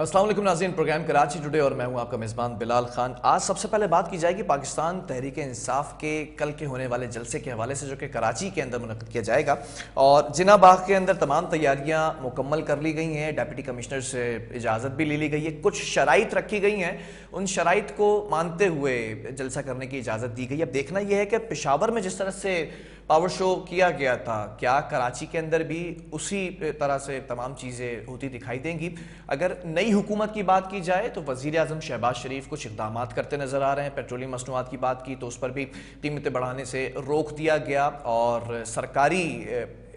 अस्सलाम वालेकुम नाज़रीन, प्रोग्राम कराची टुडे और मैं हूं आपका मेज़बान बिलाल खान। आज सबसे पहले बात की जाएगी पाकिस्तान तहरीक इंसाफ के कल के होने वाले जलसे के हवाले से, जो कि कराची के अंदर मुनक़्क़द किया जाएगा। और जिना बाग के अंदर तमाम तैयारियां मुकम्मल कर ली गई हैं, डिप्टी कमिश्नर से इजाज़त भी ले ली गई है, कुछ शराइत रखी गई हैं, उन शराइत को मानते हुए जलसा करने की इजाज़त दी गई। अब देखना यह है कि पेशावर में जिस तरह से पावर शो किया गया था, क्या कराची के अंदर भी उसी तरह से तमाम चीज़ें होती दिखाई देंगी। अगर नई हुकूमत की बात की जाए तो वज़ीर आज़म शहबाज शरीफ कुछ इक़दाम करते नज़र आ रहे हैं। पेट्रोलियम मसनूआत की बात की तो उस पर भी कीमतें बढ़ाने से रोक दिया गया, और सरकारी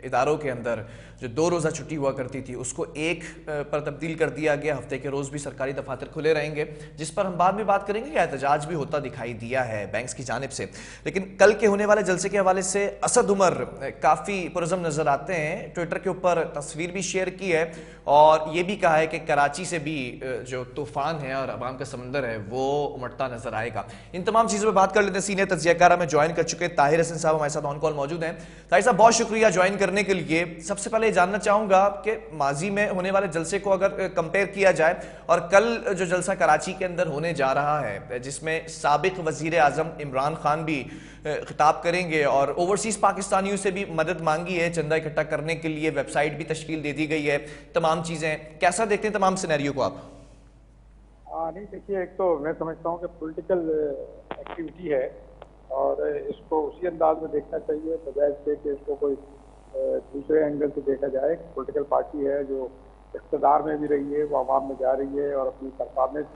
इदारों के अंदर जो 2 रोज़ा छुट्टी हुआ करती थी उसको 1 पर तब्दील कर दिया गया। हफ्ते के रोज़ भी सरकारी दफातर खुले रहेंगे, जिस पर हम बाद में बात करेंगे कि एहतजाज भी होता दिखाई दिया है बैंक्स की जानिब से। लेकिन कल के होने वाले जलसे के हवाले से असद उमर काफ़ी पुरज़म नज़र आते हैं। ट्विटर के ऊपर तस्वीर भी शेयर की है और ये भी कहा है कि कराची से भी जो तूफ़ान है और अवाम का समंदर है वो उमड़ता नजर आएगा। इन तमाम चीज़ों पर बात कर लेते हैं। सीनियर तज्ज़ियाकार में ज्वाइन कर चुके ताहिर हसन साहब हमारे साथ ऑन कॉल मौजूद हैं। ताहिर साहब, बहुत शुक्रिया ज्वाइन करने के लिए। सबसे पहले जानना चाहूंगा कि माजी में होने वाले जलसे को अगर कंपेयर किया जाए और कल जो जलसा कराची के अंदर होने जा रहा है, जिसमें साबिक वजीर आजम इमरान खान भी खिताब करेंगे और ओवरसीज पाकिस्तानियों से भी मदद मांगी है चंदा इकट्ठा करने के लिए, वेबसाइट भी तश्कील दे दी गई है, तमाम चीजें कैसा देखते हैं तमाम सिनेरियो को आप? नहीं, देखिए, एक तो मैं समझता हूँ कि पॉलिटिकल एक्टिविटी है और इसको उसी अंदाज में देखना चाहिए, बजाय इसके कि इसको कोई दूसरे एंगल से देखा जाए। पॉलिटिकल पार्टी है जो इक़्तिदार में भी रही है, वो आवाम में जा रही है और अपनी परफॉर्मेंस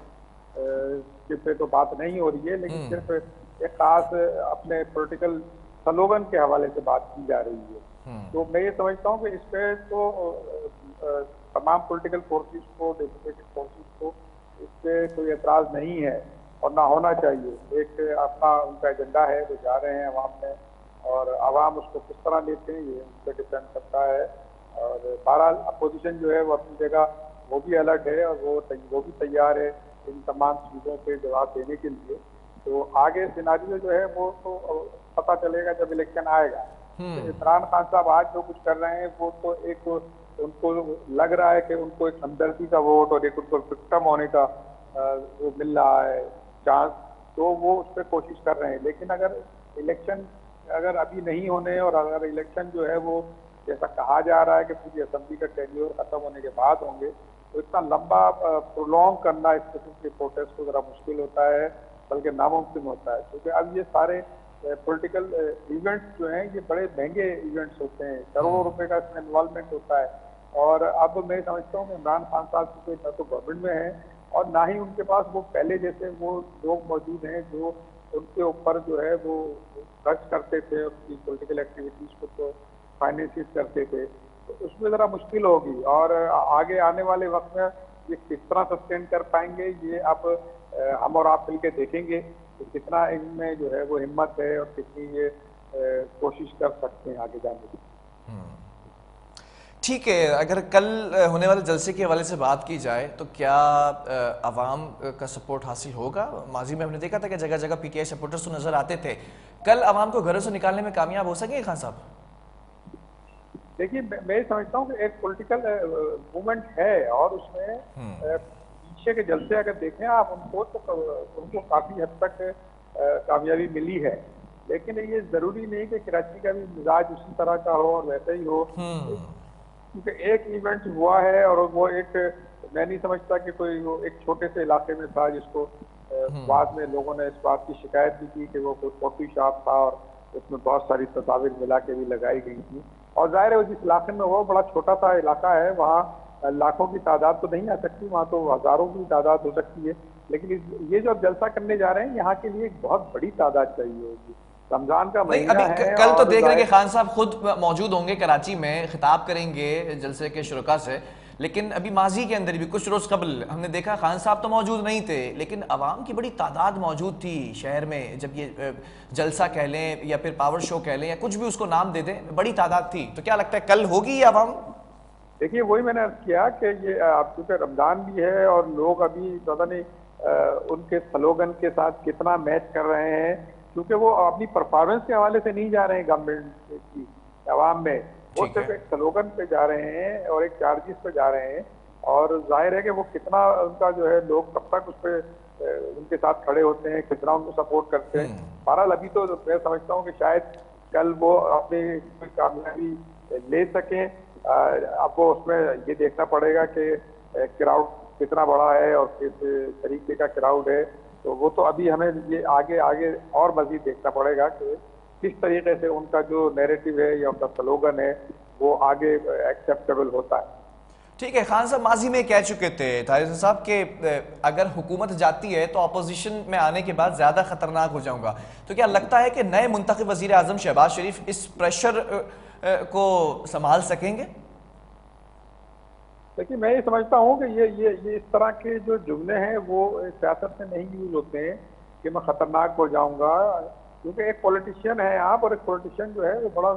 के पे तो बात नहीं हो रही है, लेकिन सिर्फ एक खास अपने पॉलिटिकल स्लोगन के हवाले से बात की जा रही है। तो मैं ये समझता हूँ कि इस पे तो तमाम पॉलिटिकल फोर्सेस को, डेमोक्रेटिक फोर्सेस को इस पे कोई एतराज़ नहीं है और ना होना चाहिए। एक अपना उनका एजेंडा है, वो जा रहे हैं आवाम में और आवाम उसको किस तरह लेते हैं ये उन पर डिपेंड करता है। और बहरहाल अपोजिशन जो है वो अपनी जगह वो भी अलर्ट है और वो भी तैयार है इन तमाम चीज़ों पे जवाब देने के लिए। तो आगे सिनारियो जो है वो तो पता चलेगा जब इलेक्शन आएगा। तो इमरान खान साहब आज जो कुछ कर रहे हैं वो तो एक उनको लग रहा है कि उनको एक हमदर्दी का वोट और एक उनको विक्टिम होने का वो मिल रहा है चांस, तो वो उस पर कोशिश कर रहे हैं। लेकिन अगर इलेक्शन अगर अभी नहीं होने और अगर इलेक्शन जो है वो जैसा कहा जा रहा है कि पूरी असेंबली का टेन्योर खत्म होने के बाद होंगे, तो इतना लंबा प्रोलॉन्ग करना इस किस्म के प्रोटेस्ट को ज़रा मुश्किल होता है, बल्कि नामुमकिन होता है। क्योंकि अब ये सारे पॉलिटिकल इवेंट्स जो हैं ये बड़े महंगे इवेंट्स होते हैं, करोड़ों रुपए का इसमें इन्वॉल्वमेंट होता है। और अब मैं समझता हूँ कि इमरान खान साहब की कोई न तो गवर्नमेंट में है और ना ही उनके पास वो पहले जैसे वो लोग मौजूद हैं जो उनके ऊपर जो है वो खर्च करते थे, उसकी पॉलिटिकल एक्टिविटीज को तो फाइनेंसिस करते थे। तो उसमें ज़रा मुश्किल होगी और आगे आने वाले वक्त में ये किस तरह सस्टेन कर पाएंगे ये अब हम और आप मिलकर देखेंगे कि कितना इनमें जो है वो हिम्मत है और कितनी ये कोशिश कर सकते हैं आगे जाने की। ठीक है, अगर कल होने वाले जलसे के हवाले से बात की जाए तो क्या अवाम का सपोर्ट हासिल होगा? माजी में हमने देखा था कि जगह जगह पीटीआई सपोर्टर्स तो नजर आते थे। कल अवाम को घरों से निकालने में कामयाब हो सकेंगे खान साहब? देखिए, मैं समझता हूँ कि एक पॉलिटिकल मूवमेंट है और उसमें पीछे के जलसे अगर देखें आप उनको तो उनको काफी हद तक कामयाबी मिली है। लेकिन ये जरूरी नहीं कि कराची का भी मिजाज उसी तरह का हो और वैसे ही हो, क्योंकि एक इवेंट हुआ है और वो एक, मैं नहीं समझता कि कोई वो एक छोटे से इलाके में था जिसको बाद में लोगों ने इस बात की शिकायत भी की कि वो कोई कॉफी शॉप था और उसमें बहुत सारी तस्वीर मिला के भी लगाई गई थी। और जाहिर है जिस इलाके में वो बड़ा छोटा सा इलाका है वहाँ लाखों की तादाद तो नहीं आ सकती, वहाँ तो हजारों की तादाद हो सकती है। लेकिन ये जो अब जलसा करने जा रहे हैं यहाँ के लिए एक बहुत बड़ी तादाद चाहिए होगी। रमजान का महीना है। कल तो देख रहे हैं कि खान साहब खुद मौजूद होंगे कराची में, खिताब करेंगे जलसे के शुरका से। लेकिन अभी माजी के अंदर भी कुछ रोज कबल हमने देखा खान साहब तो मौजूद नहीं थे, लेकिन अवाम की बड़ी तादाद मौजूद थी शहर में। जब ये जलसा कह लें या फिर पावर शो कह लें या कुछ भी उसको नाम दे दें, बड़ी तादाद थी। तो क्या लगता है कल होगी ये अवाम? देखिए, वही मैंने अर्ज किया कि ये आप चूंकि रमजान भी है और लोग अभी पता नहीं उनके स्लोगन के साथ कितना मैच कर रहे हैं, क्योंकि वो अपनी परफॉर्मेंस के हवाले से नहीं जा रहे हैं गवर्नमेंट की आवाम में, वो सिर्फ एक स्लोगन पे जा रहे हैं और एक चार्जेस पे जा रहे हैं। और जाहिर है कि वो कितना उनका जो है लोग कब तक उस पर उनके साथ खड़े होते हैं, कितना उनको सपोर्ट करते हैं। बहरहाल अभी तो मैं समझता हूँ कि शायद कल वो अपनी कोई कामयाबी ले सकें। अब वो उसमें ये देखना पड़ेगा कि क्राउड कितना बड़ा है और किस तरीके का क्राउड है। तो वो तो अभी हमें ये आगे आगे और मजीद देखना पड़ेगा कि किस तरीके से उनका जो नैरेटिव है या उनका स्लोगन है वो आगे एक्सेप्टेबल होता है। ठीक है, खान साहब माजी में कह चुके थे तारिक साहब के अगर हुकूमत जाती है तो अपोजिशन में आने के बाद ज्यादा खतरनाक हो जाऊंगा। तो क्या लगता है कि नए मुंतखब वजीर आजम शहबाज शरीफ इस प्रेशर को संभाल सकेंगे? देखिए, मैं ये समझता हूँ कि ये इस तरह के जो जुमले हैं वो सियासत में नहीं यूज होते हैं कि मैं खतरनाक हो जाऊंगा, क्योंकि एक पॉलिटिशियन है आप, और एक पॉलिटिशियन जो है वो बड़ा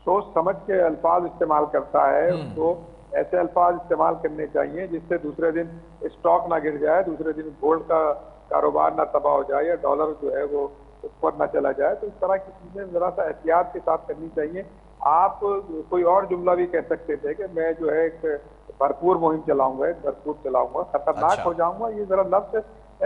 सोच समझ के अल्फाज इस्तेमाल करता है। उसको ऐसे अल्फाज इस्तेमाल करने चाहिए जिससे दूसरे दिन स्टॉक ना गिर जाए, दूसरे दिन गोल्ड का कारोबार ना तबाह हो जाए, या डॉलर जो है वो ऊपर ना चला जाए। तो इस तरह की चीजें जरा सा एहतियात के साथ करनी चाहिए। आप कोई और जुमला भी कह सकते थे कि मैं जो है एक भरपूर मुहिम चलाऊंगा, एक भरपूर चलाऊंगा, खतरनाक अच्छा। हो जाऊंगा। ये जरा लफ्ज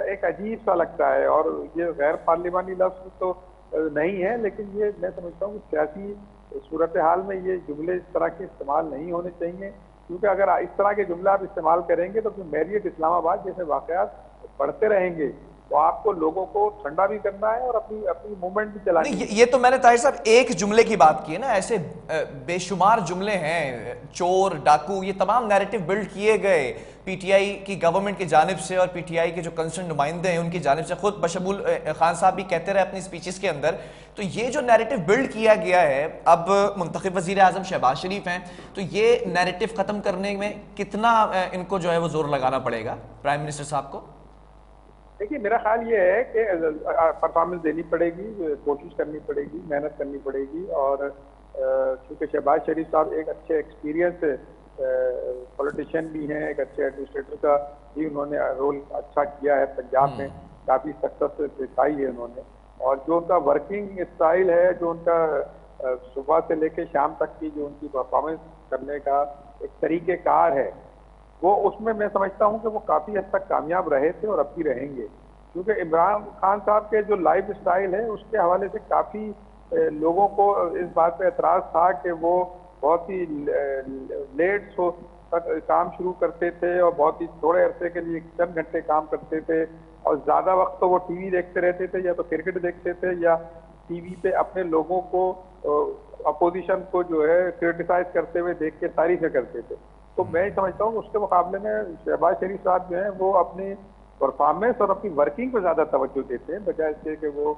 एक अजीब सा लगता है, और ये गैर पार्लिमानी लफ्ज तो नहीं है, लेकिन ये मैं समझता हूँ कि सियासी सूरत हाल में ये जुमले इस तरह के इस्तेमाल नहीं होने चाहिए। क्योंकि अगर इस तरह के जुमले आप इस्तेमाल करेंगे तो फिर मैरियट इस्लामाबाद जैसे वाकयात बढ़ते रहेंगे। तो आपको लोगों को ठंडा भी करना है और अपनी अपनी मूवमेंट भी चलानी नहीं, है। ये तो मैंने ताहिर साहब एक जुमले की बात की है ना, ऐसे बेशुमार जुमले हैं, चोर डाकू, ये तमाम नैरेटिव बिल्ड किए गए पीटीआई की गवर्नमेंट की जानिब से और पीटीआई के जो कंसर्न नुमाइंदे हैं उनकी जानिब से। खुद बशमूल खान साहब भी कहते रहे अपनी स्पीचेस के अंदर। तो ये जो नैरेटिव बिल्ड किया गया है, अब मुंतखब वजीर आजम शहबाज शरीफ हैं, तो ये नैरेटिव खत्म करने में कितना इनको जो है वो जोर लगाना पड़ेगा प्राइम मिनिस्टर साहब को? देखिए, मेरा ख्याल ये है कि परफॉर्मेंस देनी पड़ेगी, कोशिश करनी पड़ेगी, मेहनत करनी पड़ेगी। और चूंकि शहबाज शरीफ साहब एक अच्छे एक्सपीरियंस पॉलिटिशियन भी हैं, एक अच्छे एडमिनिस्ट्रेटर का भी उन्होंने रोल अच्छा किया है पंजाब में, काफ़ी सक्सेस दिखाई है उन्होंने। और जो उनका वर्किंग स्टाइल है, जो उनका सुबह से लेकर शाम तक की जो उनकी परफॉर्मेंस करने का एक तरीक़ेकार है, वो उसमें मैं समझता हूँ कि वो काफ़ी हद तक कामयाब रहे थे और अब भी रहेंगे। क्योंकि इमरान खान साहब के जो लाइफ स्टाइल है उसके हवाले से काफ़ी लोगों को इस बात पे एतराज़ था कि वो बहुत ही लेट सो तक काम शुरू करते थे और बहुत ही थोड़े अरसे के लिए चंद घंटे काम करते थे, और ज़्यादा वक्त तो वो टीवी देखते रहते थे, या तो क्रिकेट देखते थे, या टीवी पे अपने लोगों को अपोजिशन को जो है क्रिटिसाइज करते हुए देख के तारीफें करते थे। तो मैं समझता हूँ उसके मुकाबले में शहबाज शरीफ साहब जो हैं वो अपनी परफॉर्मेंस और अपनी वर्किंग पर ज़्यादा तवज्जो देते हैं, बजाय इसके कि वो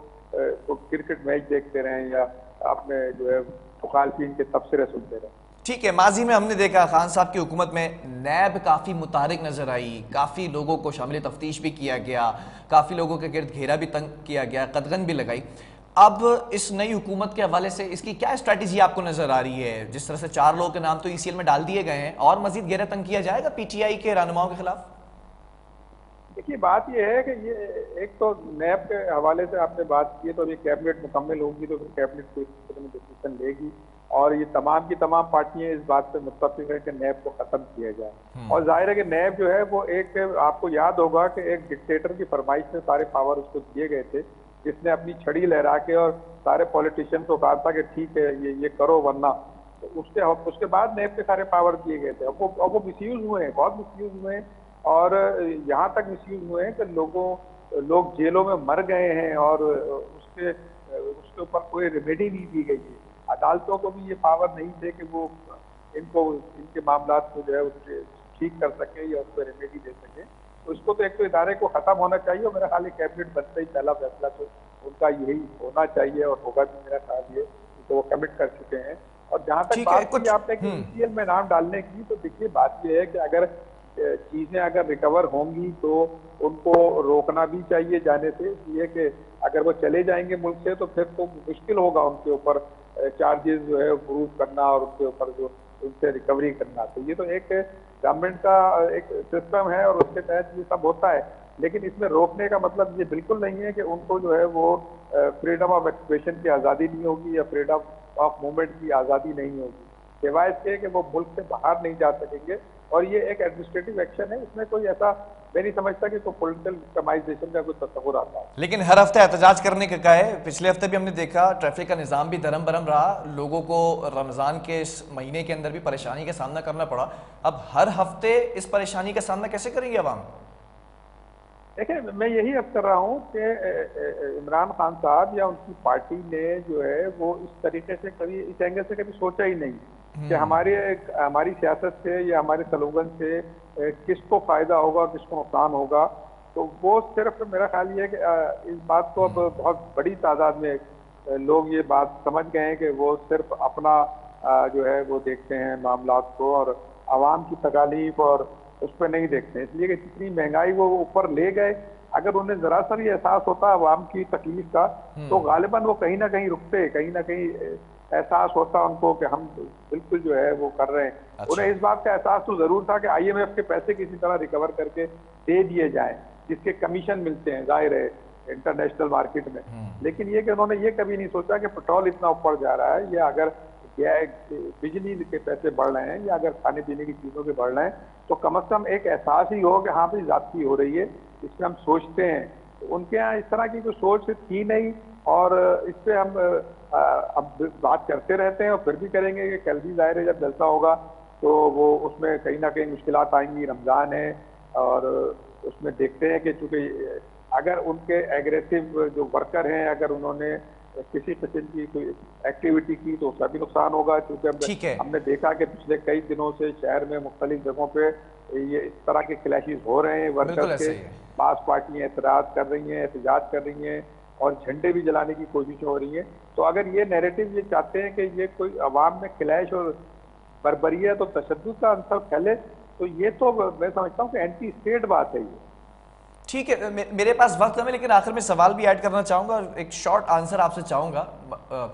क्रिकेट मैच देखते रहें या अपने जो है मुखालफिन के तबसरे सुनते रहें। ठीक है, माजी में हमने देखा खान साहब की हुकूमत में नैब काफ़ी मुतारिक नजर आई, काफ़ी लोगों को शामिल तफ्तीश भी किया गया, काफ़ी लोगों के गिर्द घेरा भी तंग किया गया, कदगन भी लगाई। अब इस नई हुकूमत के हवाले से इसकी क्या स्ट्रैटेजी आपको नजर आ रही है? जिस तरह से 4 लोगों के नाम तो ईसीएल में डाल दिए गए हैं, और मजीद घेरा तंग किया जाएगा पीटीआई के रहनुमाओं के खिलाफ? देखिए, बात यह है कि ये एक तो नैब के हवाले से आपने बात की है, तो अभी कैबिनेट मुकम्मल होगी तो फिर कैबिनेट कोई डिसीजन लेगी, और ये तमाम की तमाम पार्टियां इस बात पे मुत्तफिक है कि नैब को खत्म किया जाए। और जाहिर है कि नैब जो है वो एक, आपको याद होगा कि एक डिक्टेटर की फरमाइश में सारे पावर उसको दिए गए थे, जिसने अपनी छड़ी लहरा के और सारे पॉलिटिशियन को कहा था कि ठीक है ये करो, वरना। तो उसके बाद नैब के सारे पावर दिए गए थे। अब वो मिसयूज हुए हैं, बहुत मिसयूज हुए हैं, और यहाँ तक मिसयूज हुए हैं कि लोग जेलों में मर गए हैं, और उसके ऊपर कोई रेमेडी नहीं दी गई है। अदालतों को भी ये पावर नहीं थे कि वो इनके मामला को जो है उसके ठीक कर सके या उसको रेमेडी दे सके। तो इसको तो एक तो इदारे को खत्म होना चाहिए, और मेरा ख्याल है कैबिनेट बनते ही पहला फैसला तो उनका यही होना चाहिए, और होगा भी मेरा ख्याल ये, तो वो कमिट कर चुके हैं। और जहाँ तक बात की आपने कि ईसीएल में नाम डालने की, तो देखिए बात ये है कि अगर चीजें अगर रिकवर होंगी तो उनको रोकना भी चाहिए जाने से, इसलिए कि अगर वो चले जाएंगे मुल्क से तो फिर तो मुश्किल होगा उनके ऊपर चार्जेस जो है प्रूव करना और उनके ऊपर जो उनसे रिकवरी करना। तो ये तो एक गवर्नमेंट का एक सिस्टम है और उसके तहत ये सब होता है, लेकिन इसमें रोकने का मतलब ये बिल्कुल नहीं है कि उनको जो है वो फ्रीडम ऑफ एक्सप्रेशन की आज़ादी नहीं होगी या फ्रीडम ऑफ मूवमेंट की आज़ादी नहीं होगी, सिवाय इसके कि वो मुल्क से बाहर नहीं जा सकेंगे और ये एक एडमिनिस्ट्रेटिव एक्शन है, इसमें कोई ऐसा मैं नहीं समझता कि कोई पॉलिटिकल कस्टमाइजेशन का कोई तस्वुर आता है। लेकिन हर हफ्ते एहतजाज करने का है। पिछले हफ्ते भी हमने देखा ट्रैफिक का निज़ाम भी धर्म भरम रहा, लोगों को रमज़ान के इस महीने के अंदर भी परेशानी का सामना करना पड़ा। अब हर हफ्ते इस परेशानी का सामना कैसे करेंगे अवाम? देखिए, मैं यही अर्ज कर रहा हूँ कि इमरान खान साहब या उनकी पार्टी ने जो है वो इस तरीके से कभी, इस एंगल से कभी सोचा ही नहीं कि हमारी सियासत से या हमारे स्लोगन से किसको फायदा होगा, किसको नुकसान होगा। तो वो सिर्फ मेरा ख्याल ये है कि इस बात को अब बहुत बड़ी तादाद में लोग ये बात समझ गए हैं कि वो सिर्फ अपना जो है वो देखते हैं मामलात को, और आवाम की तकालीफ और उस पर नहीं देखते। इसलिए कि जितनी महंगाई वो ऊपर ले गए, अगर उन्हें जरा सा भी एहसास होता आवाम की तकलीफ का, तो गालिबन वो कहीं ना कहीं रुकते, कहीं ना कहीं एहसास होता उनको कि हम बिल्कुल जो है वो कर रहे हैं। अच्छा। उन्हें इस बात का एहसास तो जरूर था कि IMF के पैसे किसी तरह रिकवर करके दे दिए जाएं, जिसके कमीशन मिलते हैं जाहिर है इंटरनेशनल मार्केट में। लेकिन ये कि उन्होंने ये कभी नहीं सोचा कि पेट्रोल इतना ऊपर जा रहा है, या अगर बिजली के पैसे बढ़ रहे हैं, या अगर खाने पीने की चीज़ों के बढ़ रहे हैं, तो कम से कम एक एहसास ही हो कि हाँ भाई ज्यादती हो रही है, इसमें हम सोचते हैं। तो उनके यहाँ इस तरह की कोई सोच थी नहीं, और इस पर हम अब बात करते रहते हैं और फिर भी करेंगे कि कल भी जाहिर है जब जलसा होगा तो वो उसमें कहीं ना कहीं मुश्किलात आएंगी। रमज़ान है और उसमें देखते हैं कि चूँकि अगर उनके एग्रेसिव जो वर्कर हैं, अगर उन्होंने किसी किस्म की कोई एक्टिविटी की तो उसका भी नुकसान होगा। क्योंकि हमने देखा कि पिछले कई दिनों से शहर में मुख्तलिफ जगहों पे ये इस तरह के क्लैशेस हो रहे हैं। वर्कर के पास पार्टियां एतराज कर रही हैं, एहतजाज कर रही हैं, और झंडे भी जलाने की कोशिश हो रही है। तो अगर ये नैरेटिव ये चाहते हैं कि ये कोई अवाम में क्लैश और बर्बरियत और तशद्दुद का अंसर फैले, तो ये तो मैं समझता हूँ कि एंटी स्टेट बात है ये। ठीक है, मेरे पास वक्त कम है, लेकिन आखिर में सवाल भी ऐड करना चाहूंगा और एक शॉर्ट आंसर आपसे चाहूंगा।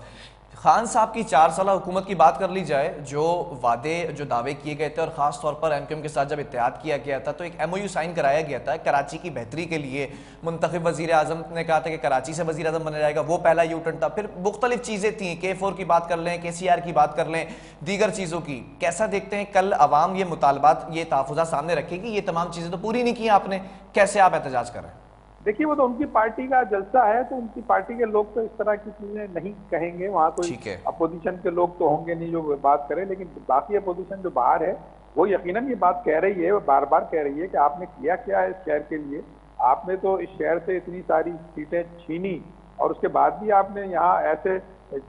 खान साहब की 4 साल हुकूमत की बात कर ली जाए, जो वादे जो दावे किए गए थे, और खास तौर पर MQM के साथ जब इत्तेहाद किया गया था तो एक MOU साइन कराया गया था कराची की बेहतरी के लिए। मुंतखब वजीर आजम ने कहा था कि कराची से वजीर आजम बना जाएगा, वो पहला यूटर्न था। फिर मुख्तलिफ चीज़ें थी, K4 की बात कर लें, KCR की बात कर लें, दीगर चीज़ों की। कैसा देखते हैं कल अवाम ये मुतालबात, ये तहफ़्फ़ुज़ात सामने रखेगी? ये तमाम चीज़ें तो पूरी नहीं की आपने, कैसे आप एहतजाज कर रहे हैं? देखिए, वो तो उनकी पार्टी का जलसा है, तो उनकी पार्टी के लोग तो इस तरह की चीजें नहीं कहेंगे। वहाँ कोई अपोजिशन के लोग तो होंगे नहीं जो बात करें, लेकिन बाकी अपोजिशन जो बाहर है वो यकीनन ये बात कह रही है, वो बार बार कह रही है कि आपने किया क्या है इस शहर के लिए। आपने तो इस शहर से इतनी सारी सीटें छीनी, और उसके बाद भी आपने यहाँ ऐसे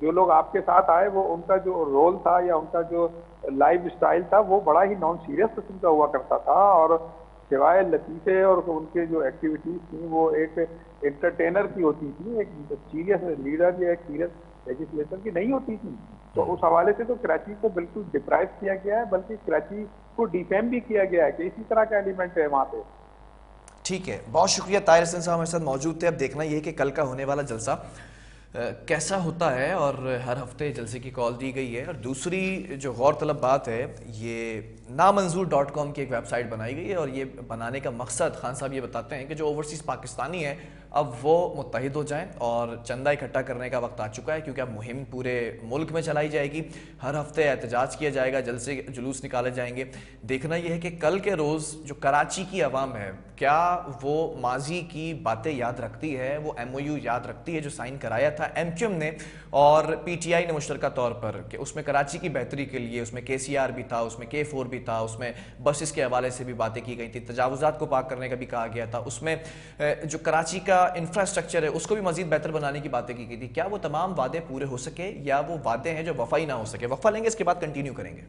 जो लोग आपके साथ आए, वो उनका जो रोल था या उनका जो लाइफ स्टाइल था वो बड़ा ही नॉन सीरियस किस्म का हुआ करता था, और सिवाय लतीफ़े और उनके जो एक्टिविटीज थी वो एक एंटरटेनर की होती थी, एक सीरियस लीडर या एक सीरियस लेजिस्लेटर की नहीं होती थी। तो उस हवाले से तो कराची को बिल्कुल डिप्राइव किया गया है, बल्कि कराची को डिफेम भी किया गया है कि इसी तरह का एलिमेंट है वहाँ पे। ठीक है, बहुत शुक्रिया। ताहिर हसन साहब हमारे साथ मौजूद थे। अब देखना ये कि कल का होने वाला जलसा कैसा होता है, और हर हफ्ते जलसे की कॉल दी गई है। और दूसरी जो गौरतलब बात है, ये नामंजूर.com की एक वेबसाइट बनाई गई है, और ये बनाने का मकसद खान साहब ये बताते हैं कि जो ओवरसीज़ पाकिस्तानी है अब वो मुत्तहिद हो जाएं, और चंदा इकट्ठा करने का वक्त आ चुका है, क्योंकि अब मुहिम पूरे मुल्क में चलाई जाएगी। हर हफ्ते एहतजाज किया जाएगा, जलसे जुलूस निकाले जाएंगे। देखना यह है कि कल के रोज़ जो कराची की आवाम है, क्या वो माजी की बातें याद रखती है, वो MOU याद रखती है जो साइन कराया था MQM ने और PTI ने मुश्तरका तौर पर, कि उसमें कराची की बेहतरी के लिए उसमें KCR भी था, उसमें K4 भी था, उसमें बसेस के हवाले से भी बातें की गई थी, तजावुज़ात को पाक करने का भी कहा गया था, उसमें जो कराची का इंफ्रास्ट्रक्चर है उसको भी मजीद बेहतर बनाने की बातें की गई थी। क्या वो तमाम वादे पूरे हो सके, या वो वादे हैं जो वफाई ना हो सके? वक्फा लेंगे, इसके बाद कंटिन्यू करेंगे।